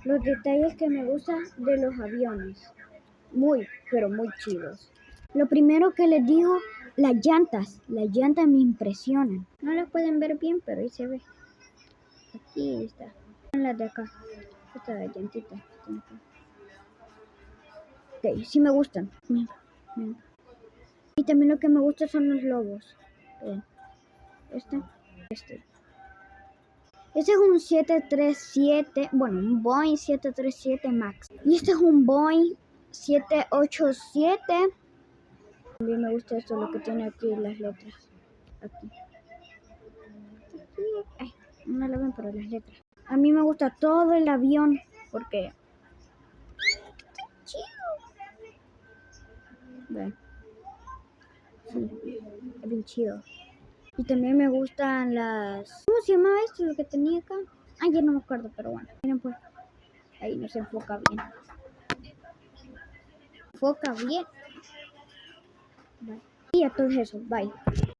Los detalles que me gustan de los aviones. Muy, pero muy chidos. Lo primero que les digo, las llantas. Las llantas me impresionan. No las pueden ver bien, pero ahí se ve. Aquí está. Las de acá. Esta es la llantita. Ok, sí me gustan. Y también lo que me gusta son los logos. Vean. Este. Este es un 737, bueno, un Boeing 737 MAX. Y este es un Boeing 787. También me gusta esto, lo que tiene aquí las letras. Aquí. Ay, no lo ven, pero las letras. A mí me gusta todo el avión porque está chido. Ven. Sí, es bien chido. Y también me gustan las... ¿Cómo se llamaba esto? Lo que tenía acá. Ay, ya no me acuerdo, pero bueno. Miren pues. Ahí no se enfoca bien. Enfoca bien. Bye. Y a todo eso. Bye.